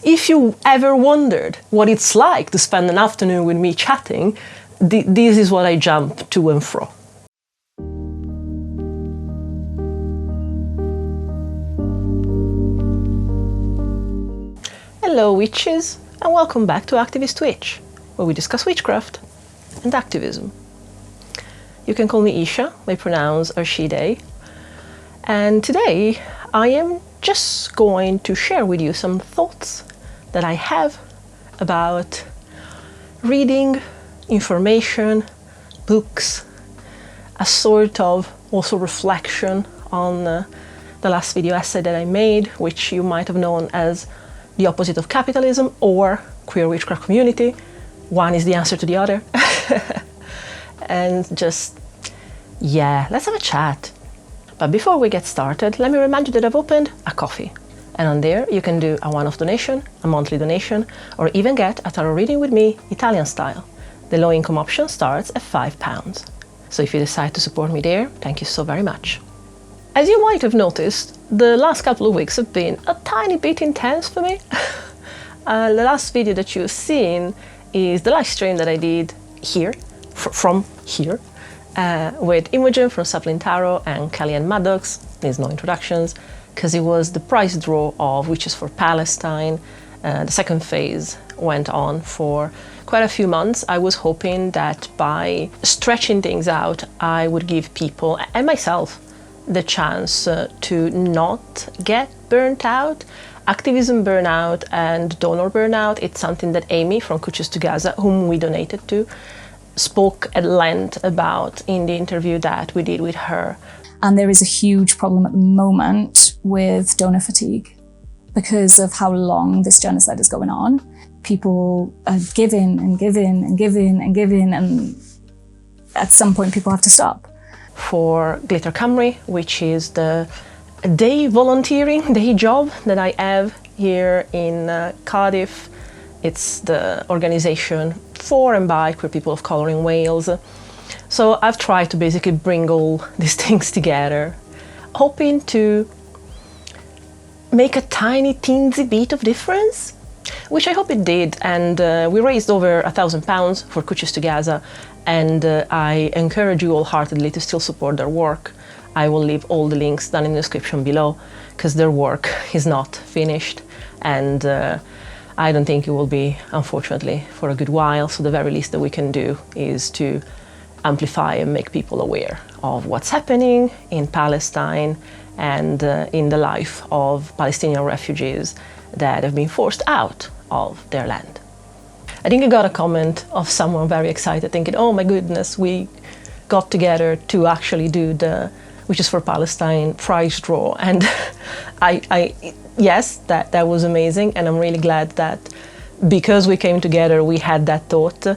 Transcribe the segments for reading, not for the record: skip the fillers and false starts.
If you ever wondered what it's like to spend an afternoon with me chatting, this is what I jump to and fro. Hello witches, and welcome back to Activist Witch, where we discuss witchcraft and activism. You can call me Isha, my pronouns are she, they, and today I am just going to share with you some thoughts that I have about reading, information, books, a sort of also reflection on the last video essay that I made, which you might have known as The Opposite of Capitalism or Queer Witchcraft Community. One is the answer to the other. And just, yeah, let's have a chat. But before we get started, let me remind you that I've opened a Ko-fi. And on there you can do a one-off donation, a monthly donation, or even get a tarot reading with me, Italian style. The low-income option starts at £5. So if you decide to support me there, thank you so very much. As you might have noticed, the last couple of weeks have been a tiny bit intense for me. The last video that you've seen is the live stream that I did here, from here, with Imogen from Sapling Tarot and Kellyanne Maddox. There's no introductions, because it was the prize draw of Witches for Palestine. The second phase went on for quite a few months. I was hoping that by stretching things out, I would give people, and myself, the chance to not get burnt out. Activism burnout and donor burnout, it's something that Amy from Kuchas to Gaza, whom we donated to, spoke at length about in the interview that we did with her. And there is a huge problem at the moment with donor fatigue because of how long this genocide is going on. People are giving and giving and giving and giving, and at some point people have to stop. For Glitter Cymru, which is the day job that I have here in Cardiff. It's the organisation for and by queer people of colour in Wales. So I've tried to basically bring all these things together, hoping to make a tiny teensy bit of difference, which I hope it did. And we raised over £1,000 for Kuchas to Gaza, and I encourage you wholeheartedly to still support their work. I will leave all the links down in the description below, because their work is not finished, and I don't think it will be, unfortunately, for a good while. So the very least that we can do is to amplify and make people aware of what's happening in Palestine and in the life of Palestinian refugees that have been forced out of their land. I think I got a comment of someone very excited, thinking, oh my goodness, we got together to actually do the Witches for Palestine prize draw. And yes, that was amazing, and I'm really glad that because we came together, we had that thought.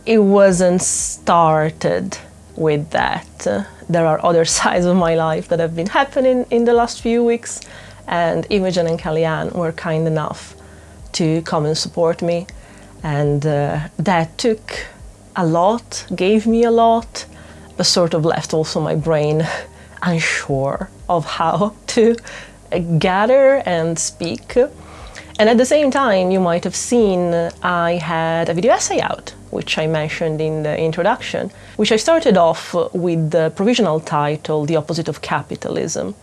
It wasn't started with that. There are other sides of my life that have been happening in the last few weeks, and Imogen and Kellyanne were kind enough to come and support me, and that took a lot, gave me a lot, but sort of left also my brain unsure of how to gather and speak. And at the same time, you might have seen I had a video essay out, which I mentioned in the introduction, which I started off with the provisional title, The Opposite of Capitalism.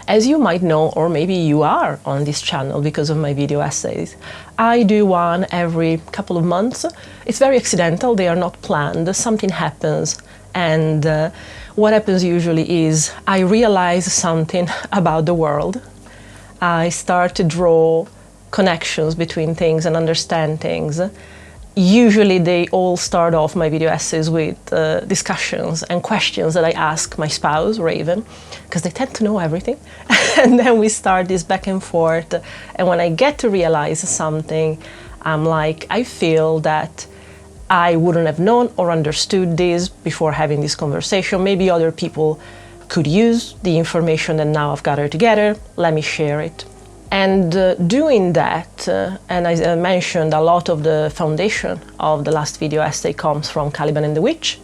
As you might know, or maybe you are on this channel because of my video essays, I do one every couple of months. It's very accidental, they are not planned, something happens, and what happens usually is I realize something about the world. I start to draw connections between things and understand things. Usually they all start off my video essays with discussions and questions that I ask my spouse, Raven, because they tend to know everything. And then we start this back and forth. And when I get to realize something, I'm like, I feel that I wouldn't have known or understood this before having this conversation. Maybe other people could use the information that now I've gathered together. Let me share it. And doing that, and as I mentioned, a lot of the foundation of the last video essay comes from Caliban and the Witch,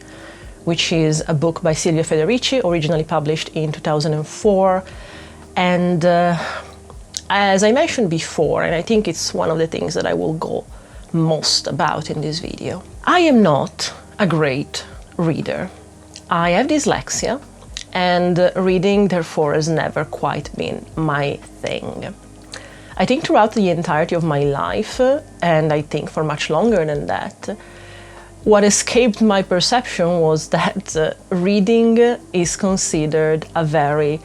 which is a book by Silvia Federici, originally published in 2004. And as I mentioned before, and I think it's one of the things that I will go most about in this video, I am not a great reader. I have dyslexia, and reading, therefore, has never quite been my thing. I think throughout the entirety of my life, and I think for much longer than that, what escaped my perception was that reading is considered a very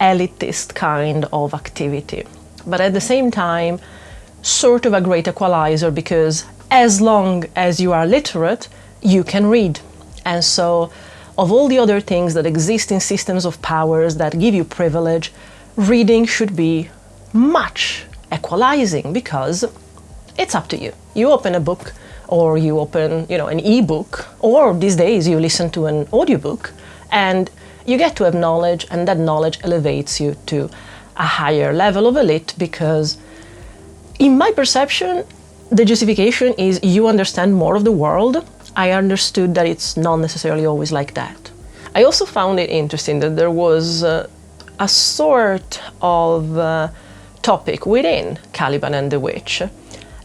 elitist kind of activity, but at the same time, sort of a great equalizer, because as long as you are literate, you can read. And so, of all the other things that exist in systems of powers that give you privilege, reading should be much equalizing, because it's up to you. You open a book, or you open, an e-book, or these days you listen to an audiobook, and you get to have knowledge, and that knowledge elevates you to a higher level of elite, because in my perception, the justification is you understand more of the world. I understood that it's not necessarily always like that. I also found it interesting that there was a sort of topic within Caliban and the Witch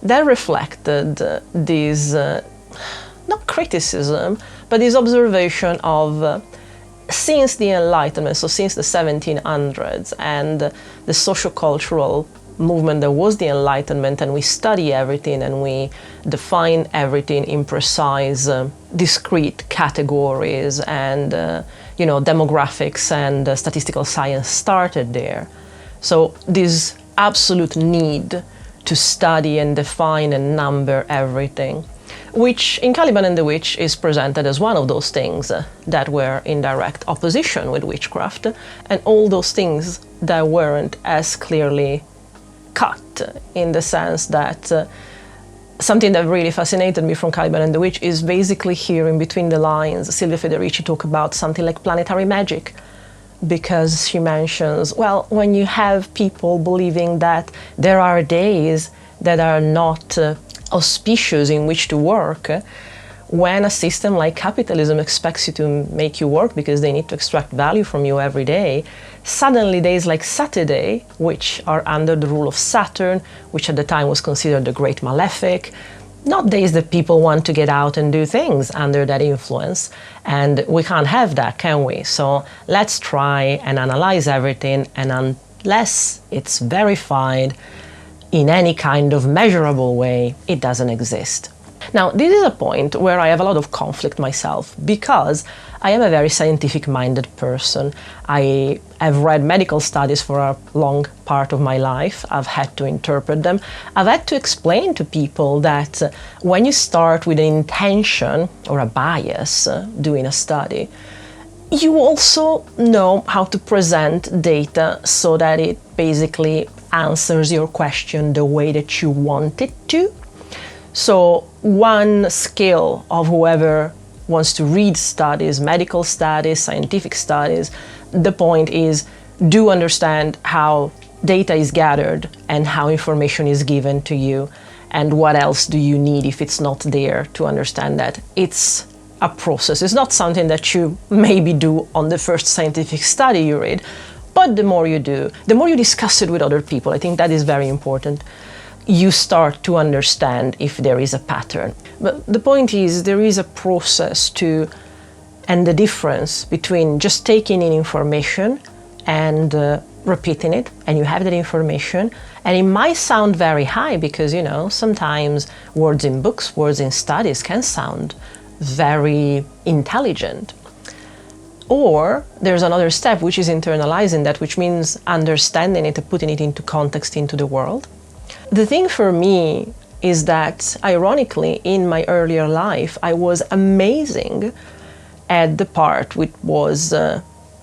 that reflected this, not criticism, but this observation of since the Enlightenment, so since the 1700s, and the sociocultural movement that was the Enlightenment, and we study everything and we define everything in precise, discrete categories, and demographics and statistical science started there. So this absolute need to study and define and number everything, which in Caliban and the Witch is presented as one of those things that were in direct opposition with witchcraft, and all those things that weren't as clearly cut, in the sense that something that really fascinated me from Caliban and the Witch is basically here in between the lines, Silvia Federici talk about something like planetary magic, because she mentions, well, when you have people believing that there are days that are not auspicious in which to work, when a system like capitalism expects you to make you work because they need to extract value from you every day, suddenly days like Saturday, which are under the rule of Saturn, which at the time was considered the great malefic, not days that people want to get out and do things under that influence. And we can't have that, can we? So let's try and analyze everything, and unless it's verified in any kind of measurable way, it doesn't exist. Now, this is a point where I have a lot of conflict myself, because I am a very scientific-minded person. I have read medical studies for a long part of my life. I've had to interpret them. I've had to explain to people that when you start with an intention or a bias doing a study, you also know how to present data so that it basically answers your question the way that you want it to. So one skill of whoever wants to read studies, medical studies, scientific studies, the point is, do understand how data is gathered and how information is given to you, and what else do you need if it's not there to understand that. It's a process. It's not something that you maybe do on the first scientific study you read, but the more you do, the more you discuss it with other people. I think that is very important. You start to understand if there is a pattern. But the point is, there is a process to, and the difference between just taking in information and repeating it, and you have that information, and it might sound very high because, sometimes words in books, words in studies can sound very intelligent. Or there's another step, which is internalizing that, which means understanding it and putting it into context, into the world. The thing for me is that, ironically, in my earlier life, I was amazing at the part which was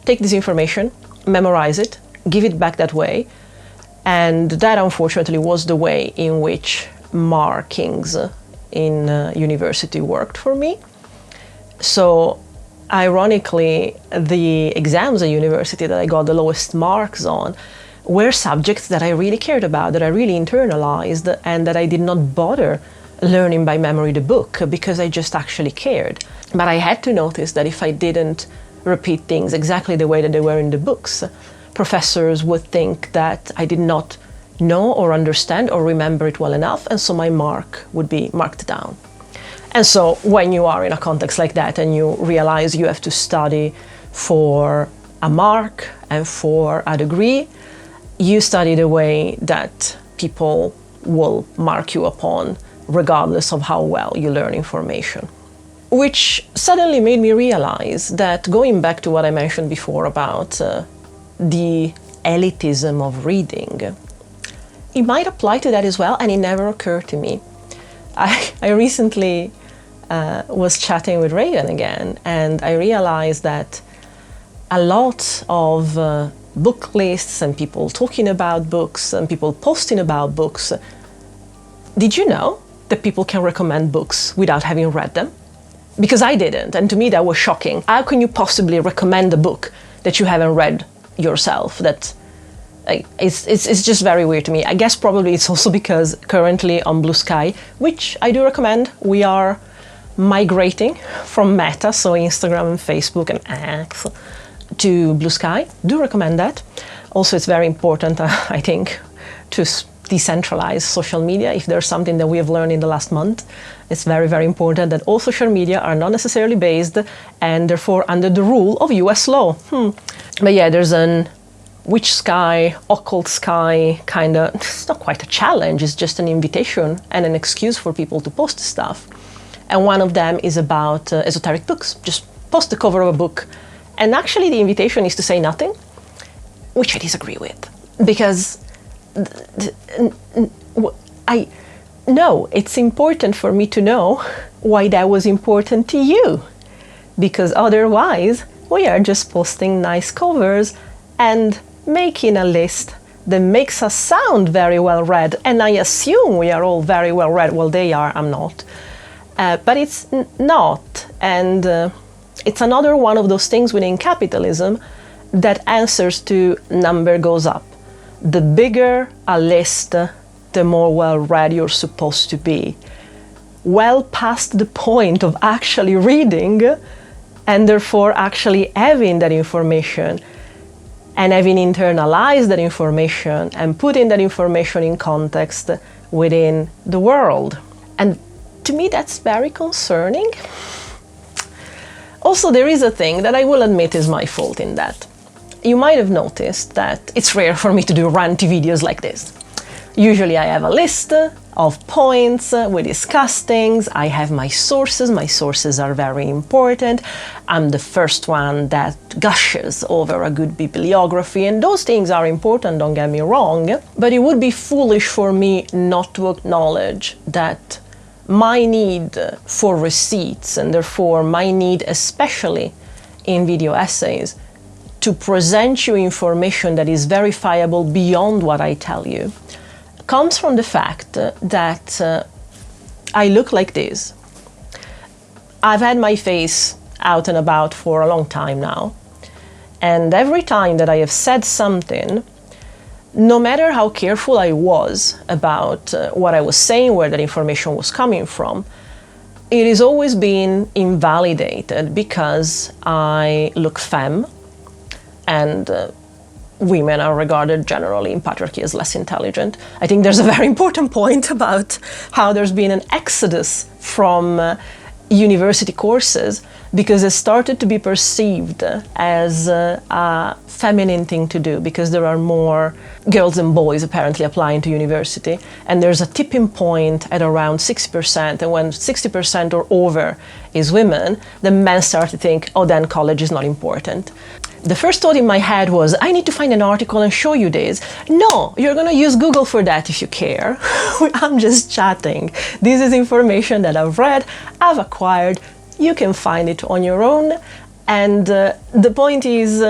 take this information, memorize it, give it back that way. And that, unfortunately, was the way in which markings in university worked for me. So, ironically, the exams at university that I got the lowest marks on were subjects that I really cared about, that I really internalized, and that I did not bother learning by memory the book because I just actually cared. But I had to notice that if I didn't repeat things exactly the way that they were in the books, professors would think that I did not know or understand or remember it well enough, and so my mark would be marked down. And so when you are in a context like that and you realize you have to study for a mark and for a degree, you study the way that people will mark you upon, regardless of how well you learn information. Which suddenly made me realize that, going back to what I mentioned before about the elitism of reading, it might apply to that as well, and it never occurred to me. I recently was chatting with Reagan again, and I realized that a lot of book lists and people talking about books and people posting about books, did you know that people can recommend books without having read them? Because I didn't, and to me that was shocking. How can you possibly recommend a book that you haven't read yourself? It's just very weird to me. I guess probably it's also because currently on Blue Sky, which I do recommend, we are migrating from Meta, so Instagram and Facebook and X, to Blue Sky. Do recommend that. Also, it's very important, I think, to decentralize social media. If there's something that we have learned in the last month, it's very, very important that all social media are not necessarily based and therefore under the rule of US law. But yeah, there's an Witch Sky, Occult Sky kind of, it's not quite a challenge, it's just an invitation and an excuse for people to post stuff. And one of them is about esoteric books. Just post the cover of a book. And actually the invitation is to say nothing, which I disagree with. Because I know it's important for me to know why that was important to you. Because otherwise, we are just posting nice covers and making a list that makes us sound very well read. And I assume we are all very well read. Well, they are, I'm not. But it's not. And it's another one of those things within capitalism that answers to number goes up. The bigger a list, the more well-read you're supposed to be. Well past the point of actually reading and therefore actually having that information and having internalized that information and putting that information in context within the world. And to me, that's very concerning. Also, there is a thing that I will admit is my fault in that. You might have noticed that it's rare for me to do ranty videos like this. Usually I have a list of points, we discuss things, I have my sources are very important, I'm the first one that gushes over a good bibliography, and those things are important, don't get me wrong, but it would be foolish for me not to acknowledge that my need for receipts, and therefore my need especially in video essays, to present you information that is verifiable beyond what I tell you, comes from the fact that I look like this. I've had my face out and about for a long time now, and every time that I have said something, no matter how careful I was about what I was saying, where that information was coming from, it has always been invalidated because I look femme, and women are regarded generally in patriarchy as less intelligent. I think there's a very important point about how there's been an exodus from university courses because it started to be perceived as a feminine thing to do, because there are more girls than boys apparently applying to university, and there's a tipping point at around 60%, and when 60% or over is women, the men start to think, oh, then college is not important. The first thought in my head was, I need to find an article and show you this. No, you're gonna use Google for that if you care. I'm just chatting. This is information that I've read, I've acquired, you can find it on your own. And the point is,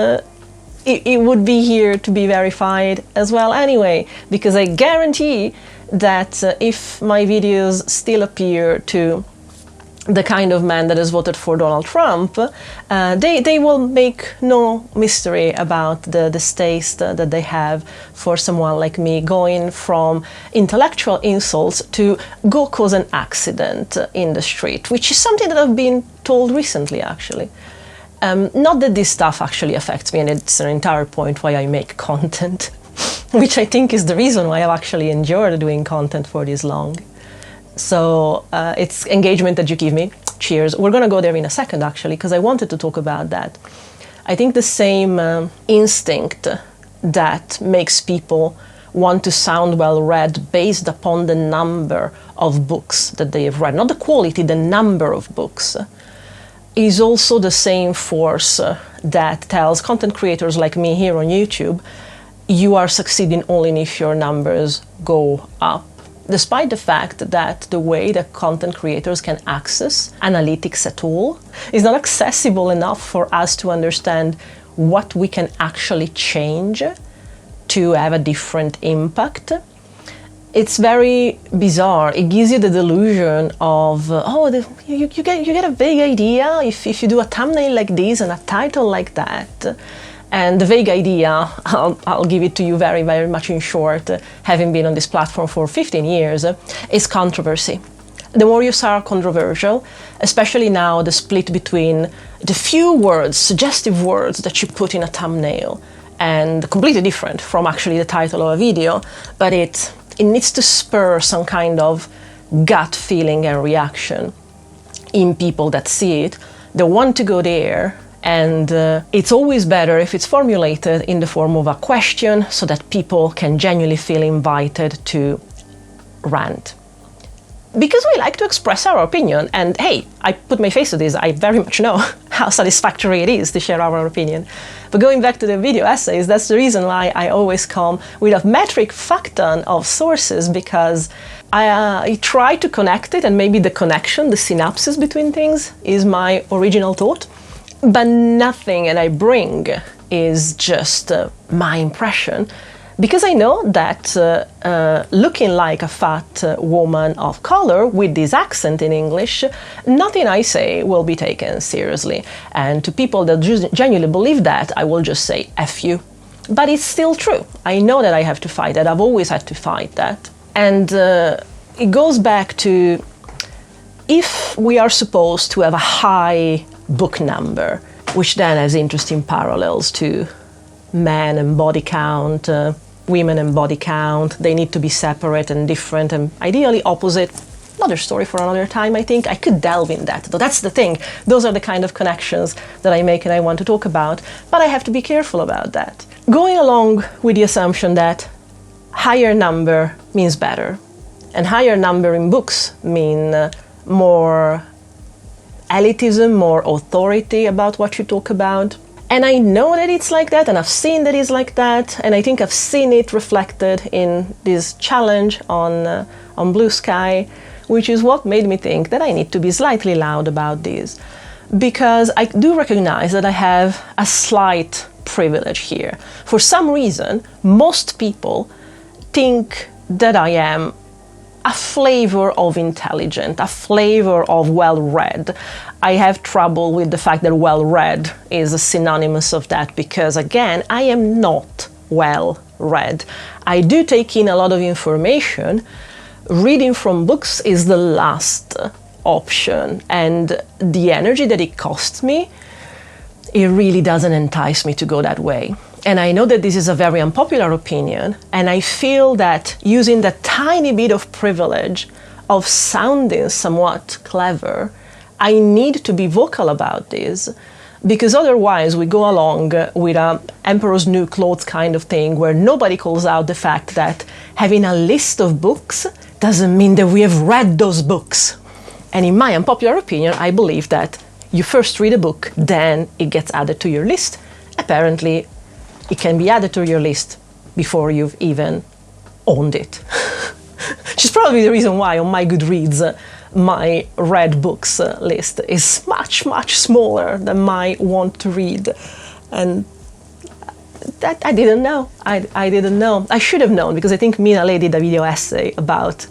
it would be here to be verified as well anyway, because I guarantee that if my videos still appear to the kind of man that has voted for Donald Trump, they will make no mystery about the distaste that they have for someone like me, going from intellectual insults to go cause an accident in the street, which is something that I've been told recently, actually. Not that this stuff actually affects me, and it's an entire point why I make content. which I think is the reason why I've actually enjoyed doing content for this long. So it's engagement that you give me. Cheers. We're going to go there in a second, actually, because I wanted to talk about that. I think the same instinct that makes people want to sound well-read based upon the number of books that they have read, not the quality, the number of books, is also the same force that tells content creators like me here on YouTube, you are succeeding only if your numbers go up. Despite the fact that the way that content creators can access analytics at all is not accessible enough for us to understand what we can actually change to have a different impact. It's very bizarre. It gives you the delusion of, you get a vague idea if you do a thumbnail like this and a title like that. And the vague idea, I'll give it to you very, very much in short, having been on this platform for 15 years, is controversy. The more you are controversial, especially now the split between the few words, suggestive words that you put in a thumbnail, and completely different from actually the title of a video, but it needs to spur some kind of gut feeling and reaction in people that see it. They want to go there. And it's always better if it's formulated in the form of a question so that people can genuinely feel invited to rant. Because we like to express our opinion, and hey, I put my face to this, I very much know how satisfactory it is to share our opinion. But going back to the video essays, that's the reason why I always come with a metric fuck ton of sources, because I try to connect it, and maybe the connection, the synapses between things is my original thought. But nothing that I bring is just my impression, because I know that looking like a fat woman of color with this accent in English, nothing I say will be taken seriously. And to people that genuinely believe that, I will just say F you. But it's still true. I know that I have to fight that. I've always had to fight that. And it goes back to, if we are supposed to have a high book number, which then has interesting parallels to men and body count, women and body count. They need to be separate and different and ideally opposite. Another story for another time, I think. I could delve in that, though that's the thing. Those are the kind of connections that I make and I want to talk about, but I have to be careful about that. Going along with the assumption that higher number means better, and higher number in books mean more elitism, more authority about what you talk about. And I know that it's like that, and I've seen that it's like that, and I think I've seen it reflected in this challenge on Blue Sky, which is what made me think that I need to be slightly loud about this. Because I do recognize that I have a slight privilege here. For some reason, most people think that I am a flavor of intelligent, a flavor of well-read. I have trouble with the fact that well-read is a synonymous of that, because again, I am not well-read. I do take in a lot of information. Reading from books is the last option, and the energy that it costs me, it really doesn't entice me to go that way. And I know that this is a very unpopular opinion, and I feel that using that tiny bit of privilege of sounding somewhat clever, I need to be vocal about this, because otherwise we go along with a Emperor's New Clothes kind of thing where nobody calls out the fact that having a list of books doesn't mean that we have read those books. And in my unpopular opinion, I believe that you first read a book, then it gets added to your list. Apparently, it can be added to your list before you've even owned it. Which is probably the reason why on my Goodreads, my read books list is much, much smaller than my want to read. And that I didn't know. I didn't know. I should have known, because I think Mina Lay did a video essay about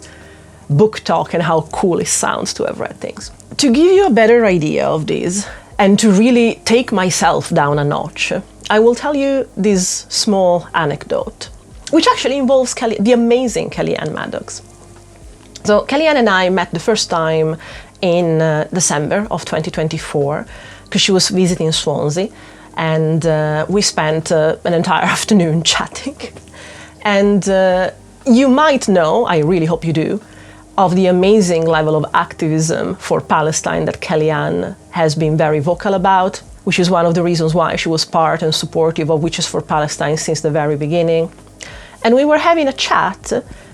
book talk and how cool it sounds to have read things. To give you a better idea of this, and to really take myself down a notch, I will tell you this small anecdote, which actually involves the amazing Kellyanne Maddox. So Kellyanne and I met the first time in December of 2024, because she was visiting Swansea, and we spent an entire afternoon chatting. And you might know, I really hope you do, of the amazing level of activism for Palestine that Kellyanne has been very vocal about, which is one of the reasons why she was part and supportive of Witches for Palestine since the very beginning. And we were having a chat,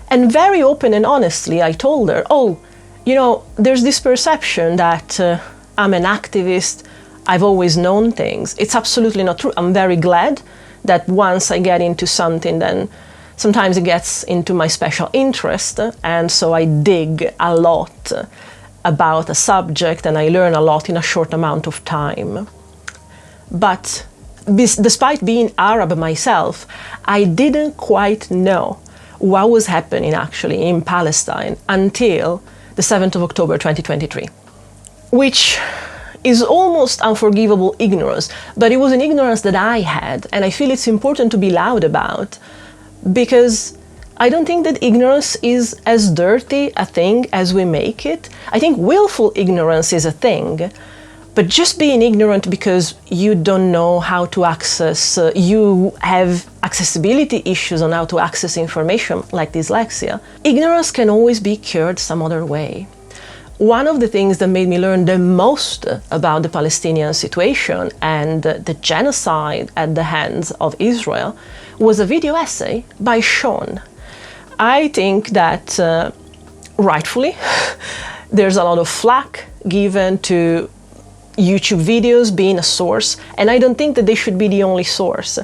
and very open and honestly, I told her, oh, you know, there's this perception that I'm an activist, I've always known things. It's absolutely not true. I'm very glad that once I get into something, then sometimes it gets into my special interest, and so I dig a lot about a subject and I learn a lot in a short amount of time. But despite being Arab myself, I didn't quite know what was happening actually in Palestine until the 7th of October 2023, which is almost unforgivable ignorance, but it was an ignorance that I had, and I feel it's important to be loud about, because I don't think that ignorance is as dirty a thing as we make it. I think willful ignorance is a thing, but just being ignorant because you don't know how to access, you have accessibility issues on how to access information like dyslexia, ignorance can always be cured some other way. One of the things that made me learn the most about the Palestinian situation and the genocide at the hands of Israel was a video essay by Sean. I think that rightfully there's a lot of flack given to YouTube videos being a source, and I don't think that they should be the only source.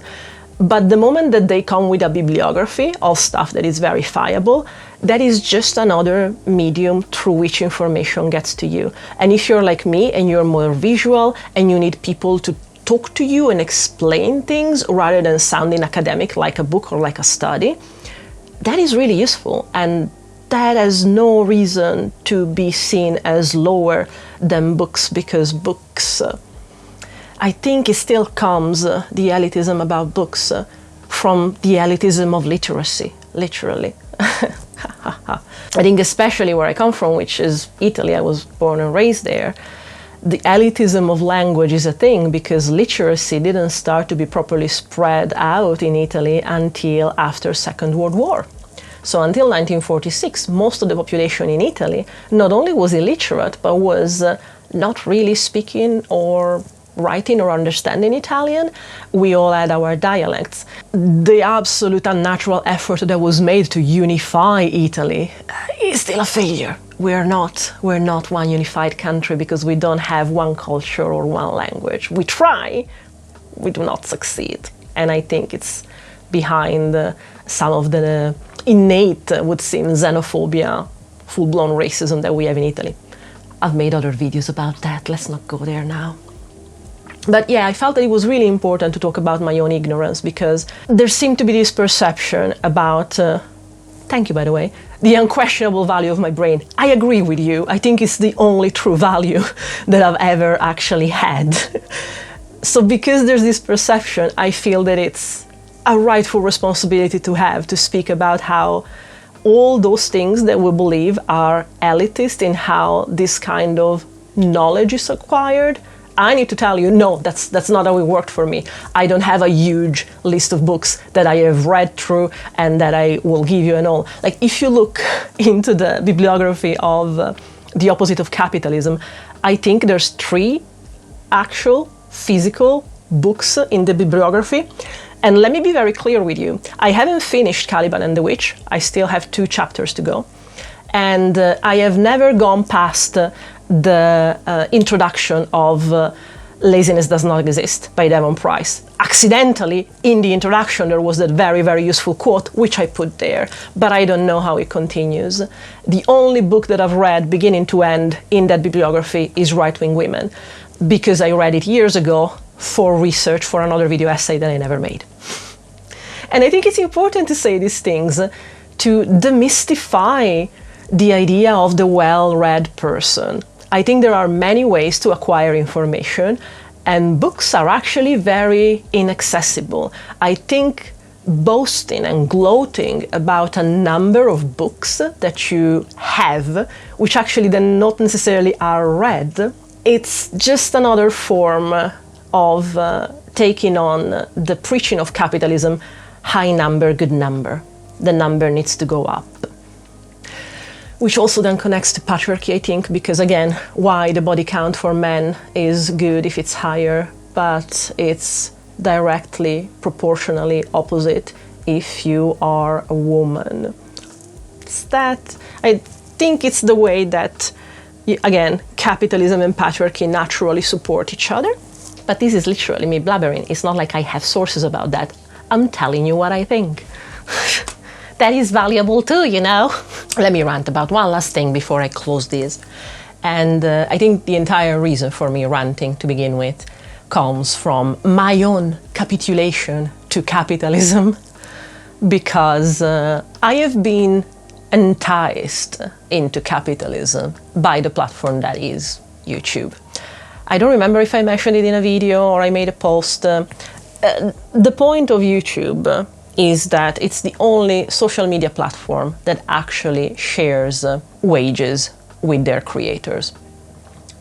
But the moment that they come with a bibliography of stuff that is verifiable, that is just another medium through which information gets to you. And if you're like me and you're more visual and you need people to talk to you and explain things rather than sounding academic like a book or like a study, that is really useful. And that has no reason to be seen as lower than books, because books, I think it still comes, the elitism about books, from the elitism of literacy, literally. I think especially where I come from, which is Italy, I was born and raised there, the elitism of language is a thing because literacy didn't start to be properly spread out in Italy until after Second World War. So until 1946, most of the population in Italy not only was illiterate, but was not really speaking or writing or understanding Italian. We all had our dialects. The absolute unnatural effort that was made to unify Italy is still a failure. We're not one unified country because we don't have one culture or one language. We try, we do not succeed. And I think it's behind some of the innate, would seem, xenophobia, full-blown racism that we have in Italy. I've made other videos about that, let's not go there now. But yeah, I felt that it was really important to talk about my own ignorance because there seemed to be this perception about, thank you by the way, the unquestionable value of my brain. I agree with you, I think it's the only true value that I've ever actually had. So because there's this perception, I feel that it's a rightful responsibility to have to speak about how all those things that we believe are elitist in how this kind of knowledge is acquired. I need to tell you, no, that's not how it worked for me. I don't have a huge list of books that I have read through and that I will give you and all. Like, if you look into the bibliography of The Opposite of Capitalism, I think there's 3 actual physical books in the bibliography. And let me be very clear with you. I haven't finished Caliban and the Witch. I still have 2 chapters to go. And I have never gone past the introduction of Laziness Does Not Exist by Devon Price. Accidentally, in the introduction, there was that very, very useful quote, which I put there, but I don't know how it continues. The only book that I've read, beginning to end, in that bibliography is Right Wing Women, because I read it years ago for research for another video essay that I never made. And I think it's important to say these things to demystify the idea of the well-read person. I think there are many ways to acquire information, and books are actually very inaccessible. I think boasting and gloating about a number of books that you have, which actually then not necessarily are read, it's just another form of taking on the preaching of capitalism, high number, good number. The number needs to go up. Which also then connects to patriarchy, I think, because again, why the body count for men is good if it's higher, but it's directly, proportionally opposite if you are a woman. It's that, I think it's the way that, again, capitalism and patriarchy naturally support each other. But this is literally me blabbering. It's not like I have sources about that. I'm telling you what I think. That is valuable too, you know. Let me rant about one last thing before I close this. And I think the entire reason for me ranting to begin with comes from my own capitulation to capitalism, because I have been enticed into capitalism by the platform that is YouTube. I don't remember if I mentioned it in a video or I made a post. The point of YouTube is that it's the only social media platform that actually shares wages with their creators.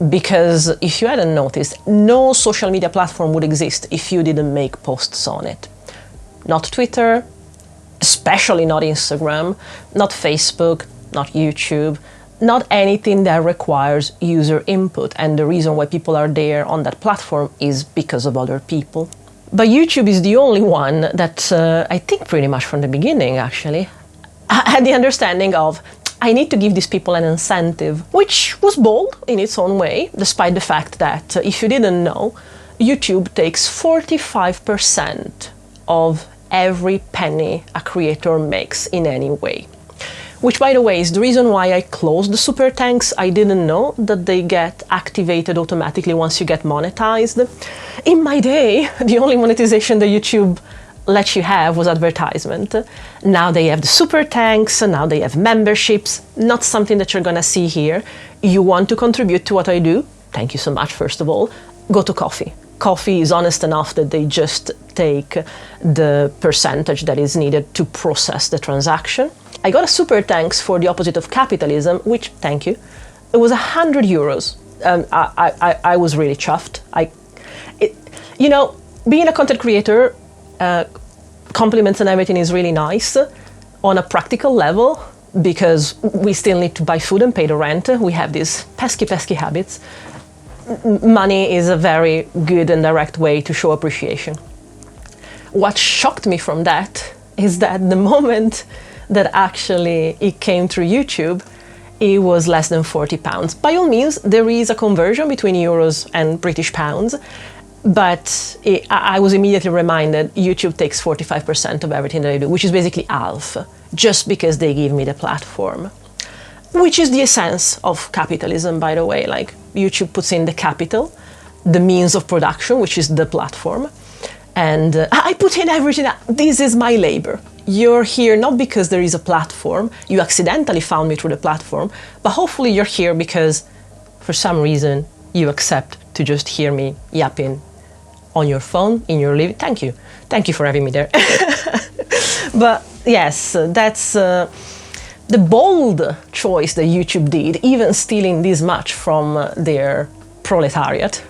Because if you hadn't noticed, no social media platform would exist if you didn't make posts on it. Not Twitter, especially not Instagram, not Facebook, not YouTube, not anything that requires user input. And the reason why people are there on that platform is because of other people. But YouTube is the only one that I think pretty much from the beginning actually had the understanding of, I need to give these people an incentive, which was bold in its own way, despite the fact that, if you didn't know, YouTube takes 45% of every penny a creator makes in any way. Which, by the way, is the reason why I closed the super thanks. I didn't know that they get activated automatically once you get monetized. In my day, the only monetization that YouTube let you have was advertisement. Now they have the super thanks, now they have memberships, not something that you're gonna see here. You want to contribute to what I do? Thank you so much, first of all. Go to Ko-fi. Ko-fi is honest enough that they just take the percentage that is needed to process the transaction. I got a super thanks for the opposite of capitalism, which, thank you, it was €100. I was really chuffed. You know, being a content creator, compliments and everything is really nice on a practical level, because we still need to buy food and pay the rent. We have these pesky habits. Money is a very good and direct way to show appreciation. What shocked me from that is that the moment that actually it came through YouTube, it was less than £40. By all means, there is a conversion between euros and British pounds, but I was immediately reminded YouTube takes 45% of everything that I do, which is basically half, just because they give me the platform. Which is the essence of capitalism, by the way. Like, YouTube puts in the capital, the means of production, which is the platform, and I put in everything. This is my labor. You're here not because there is a platform, you accidentally found me through the platform, but hopefully you're here because for some reason you accept to just hear me yapping on your phone, in your living. Thank you. Thank you for having me there. But yes, that's the bold choice that YouTube did, even stealing this much from their proletariat.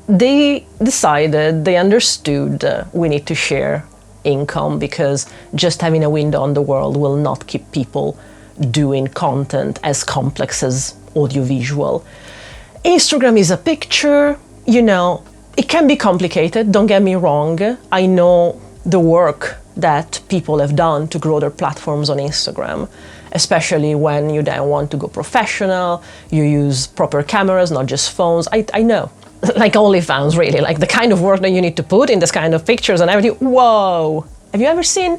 They decided, they understood we need to share income, because just having a window on the world will not keep people doing content as complex as audiovisual. Instagram is a picture, you know, it can be complicated, don't get me wrong. I know the work that people have done to grow their platforms on Instagram, especially when you then want to go professional, you use proper cameras, not just phones. I know. Like OnlyFans, really, like the kind of work that you need to put in this kind of pictures and everything. Whoa! Have you ever seen,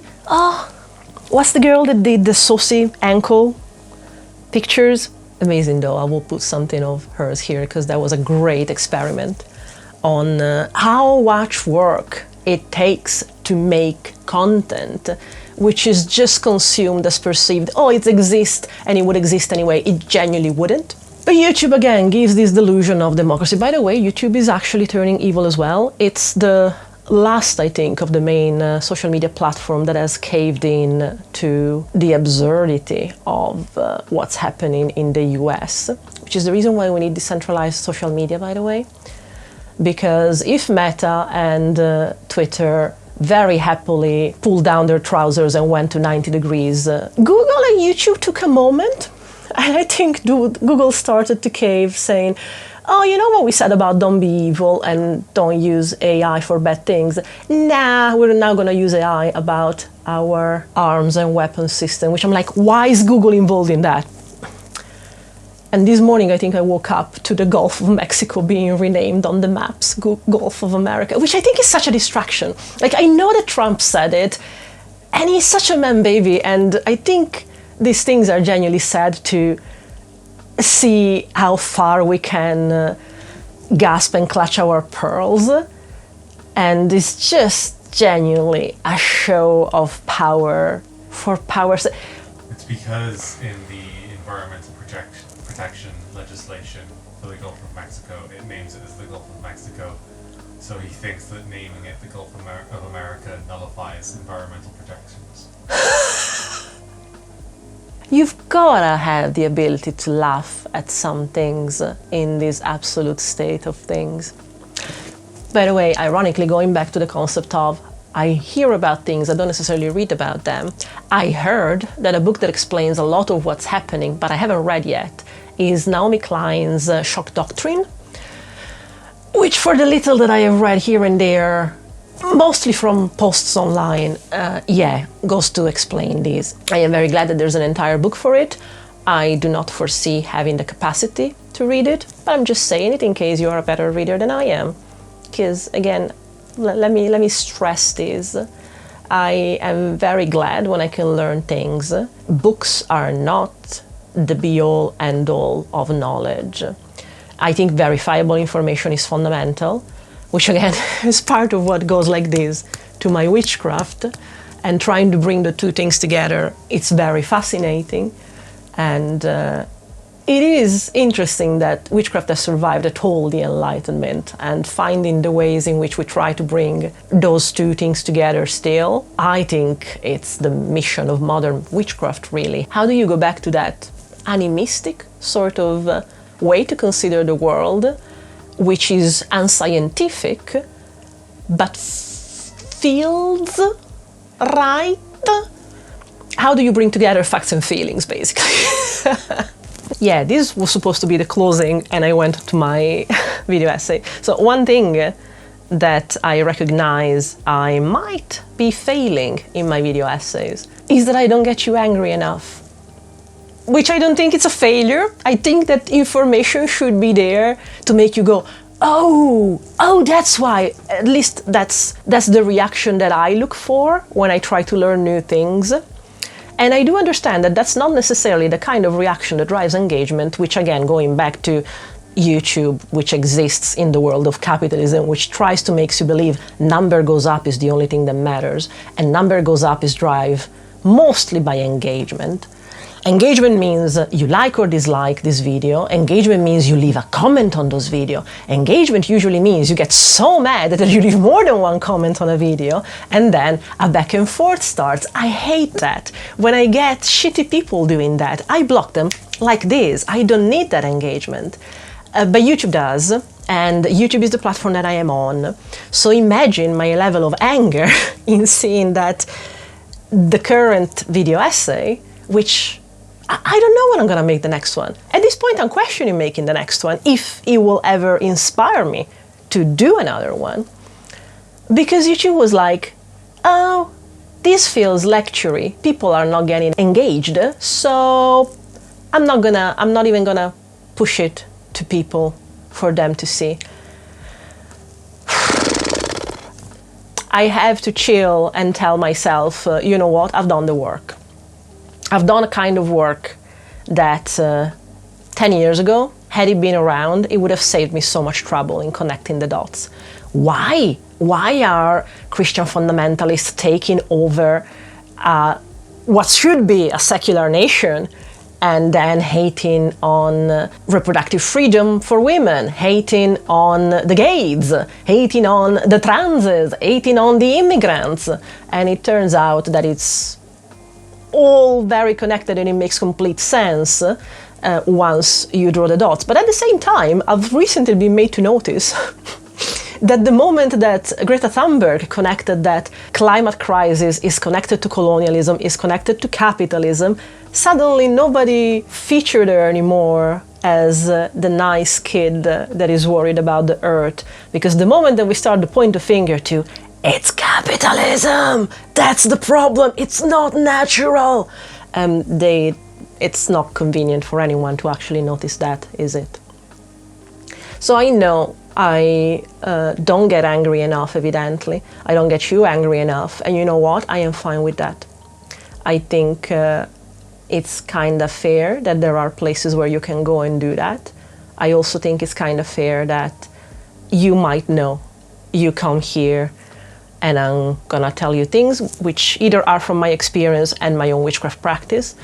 what's the girl that did the saucy ankle pictures? Amazing though, I will put something of hers here, because that was a great experiment on how much work it takes to make content, which is just consumed as perceived, oh, it exists and it would exist anyway. It genuinely wouldn't. But YouTube again gives this delusion of democracy. By the way, YouTube is actually turning evil as well. It's the last, I think, of the main social media platform that has caved in to the absurdity of what's happening in the US, which is the reason why we need decentralized social media, by the way. because if Meta and Twitter very happily pulled down their trousers and went to 90 degrees, Google and YouTube took a moment, and I think Google started to cave, saying, oh, you know what we said about don't be evil and don't use AI for bad things? Nah, we're now going to use AI about our arms and weapons system, which I'm like, why is Google involved in that? And this morning, I think I woke up to the Gulf of Mexico being renamed on the maps, Gulf of America, which I think is such a distraction. Like, I know that Trump said it, and he's such a man baby, and I think these things are genuinely sad to see how far we can gasp and clutch our pearls. And it's just genuinely a show of power for power's sake. It's because in the environmental protection legislation for the Gulf of Mexico, it names it as the Gulf of Mexico. So he thinks that naming it the Gulf of America nullifies environmental protections. You've gotta have the ability to laugh at some things in this absolute state of things. By the way, ironically, going back to the concept of I hear about things, I don't necessarily read about them. I heard that a book that explains a lot of what's happening, but I haven't read yet, is Naomi Klein's Shock Doctrine, which for the little that I have read here and there, mostly from posts online, goes to explain this. I am very glad that there's an entire book for it. I do not foresee having the capacity to read it, but I'm just saying it in case you are a better reader than I am. Because again, let me stress this. I am very glad when I can learn things. Books are not the be-all, end-all of knowledge. I think verifiable information is fundamental, which again is part of what goes like this to my witchcraft, and trying to bring the two things together. It's very fascinating, and it is interesting that witchcraft has survived at all the Enlightenment, and finding the ways in which we try to bring those two things together still. I think it's the mission of modern witchcraft, really. How do you go back to that animistic sort of way to consider the world, which is unscientific, but feels right? How do you bring together facts and feelings, basically? Yeah, this was supposed to be the closing, and I went to my video essay. So one thing that I recognize I might be failing in my video essays is that I don't get you angry enough. Which I don't think it's a failure. I think that information should be there to make you go, oh, that's why. At least that's the reaction that I look for when I try to learn new things. And I do understand that that's not necessarily the kind of reaction that drives engagement, which again, going back to YouTube, which exists in the world of capitalism, which tries to make you believe number goes up is the only thing that matters, and number goes up is drive mostly by engagement. Engagement means you like or dislike this video. Engagement means you leave a comment on this video. Engagement usually means you get so mad that you leave more than one comment on a video, and then a back and forth starts. I hate that. When I get shitty people doing that, I block them like this. I don't need that engagement. But YouTube does, and YouTube is the platform that I am on. So imagine my level of anger in seeing that the current video essay, which I don't know when I'm gonna make the next one. At this point, I'm questioning making the next one, if it will ever inspire me to do another one. Because YouTube was like, oh, this feels lecture-y. People are not getting engaged, so I'm not even gonna push it to people for them to see. I have to chill and tell myself, you know what, I've done the work. I've done a kind of work that 10 years ago, had it been around, it would have saved me so much trouble in connecting the dots. Why? Why are Christian fundamentalists taking over what should be a secular nation and then hating on reproductive freedom for women, hating on the gays, hating on the transes, hating on the immigrants? And it turns out that it's all very connected, and it makes complete sense once you draw the dots. But at the same time, I've recently been made to notice that the moment that Greta Thunberg connected that climate crisis is connected to colonialism, is connected to capitalism, suddenly nobody featured her anymore as the nice kid that is worried about the earth. Because the moment that we start to point the finger to, it's capitalism, that's the problem, it's not natural, it's not convenient for anyone to actually notice that, is it? So I know I don't get angry enough, evidently. I don't get you angry enough. And you know what? I am fine with that. I think it's kind of fair that there are places where you can go and do that. I also think it's kind of fair that you might know. You come here and I'm gonna tell you things which either are from my experience and my own witchcraft practice,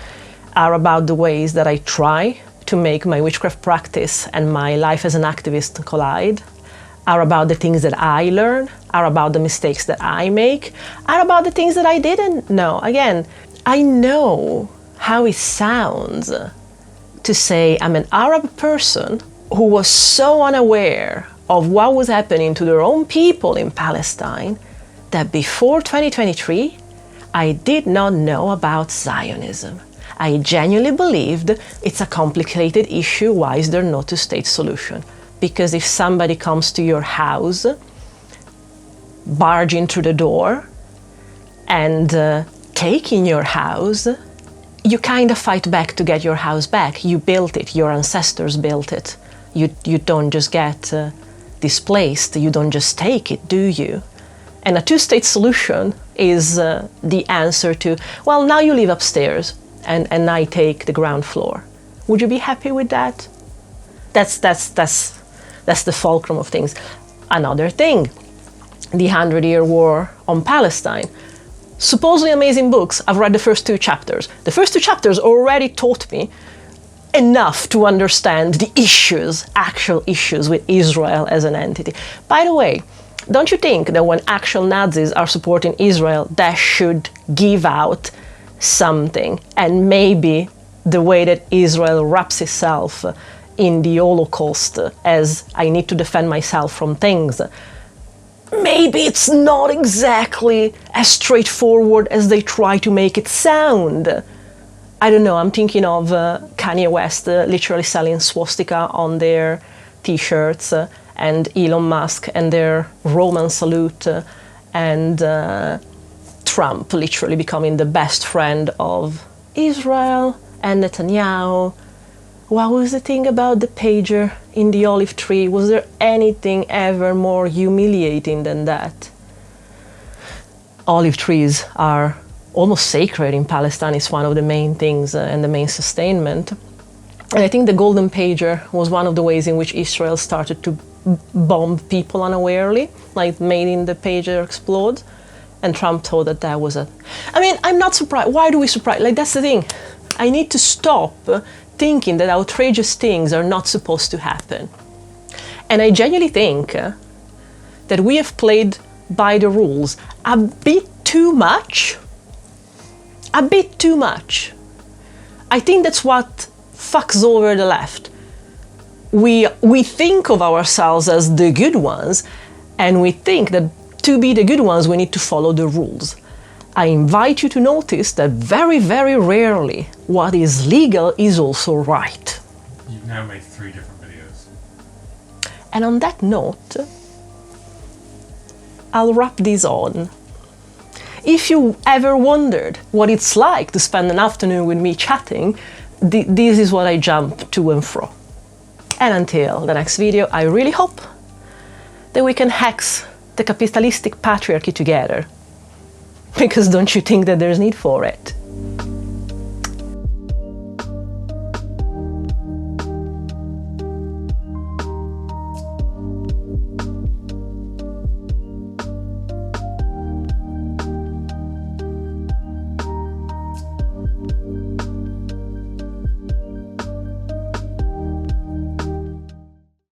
are about the ways that I try to make my witchcraft practice and my life as an activist collide, are about the things that I learn, are about the mistakes that I make, are about the things that I didn't know. Again, I know how it sounds to say I'm an Arab person who was so unaware of what was happening to their own people in Palestine that before 2023, I did not know about Zionism. I genuinely believed it's a complicated issue, why is there no two-state solution? Because if somebody comes to your house, barging through the door, and taking your house, you kind of fight back to get your house back. You built it, your ancestors built it. You don't just get displaced, you don't just take it, do you? And a two-state solution is the answer to, well, now you live upstairs, and I take the ground floor. Would you be happy with that? That's the fulcrum of things. Another thing, the 100-Year War on Palestine. Supposedly amazing books. I've read the first 2 chapters. The first 2 chapters already taught me enough to understand the issues, actual issues with Israel as an entity. By the way, don't you think that when actual Nazis are supporting Israel, that should give out something? And maybe the way that Israel wraps itself in the Holocaust as I need to defend myself from things, maybe it's not exactly as straightforward as they try to make it sound. I don't know, I'm thinking of Kanye West literally selling swastika on their t-shirts, and Elon Musk and their Roman salute, and Trump literally becoming the best friend of Israel, and Netanyahu. What was the thing about the pager in the olive tree? Was there anything ever more humiliating than that? Olive trees are almost sacred in Palestine. It's one of the main things and the main sustainment. And I think the golden pager was one of the ways in which Israel started to bomb people unawarely, like making the pager explode. And Trump thought that that was I mean, I'm not surprised. Why do we surprise? Like, that's the thing. I need to stop thinking that outrageous things are not supposed to happen. And I genuinely think that we have played by the rules a bit too much. A bit too much. I think that's what fucks over the left. We think of ourselves as the good ones, and we think that to be the good ones we need to follow the rules. I invite you to notice that very, very rarely what is legal is also right. You've now made 3 different videos. And on that note, I'll wrap this on. If you ever wondered what it's like to spend an afternoon with me chatting, this is what I jump to and fro. And until the next video, I really hope that we can hex the capitalistic patriarchy together. Because don't you think that there's need for it?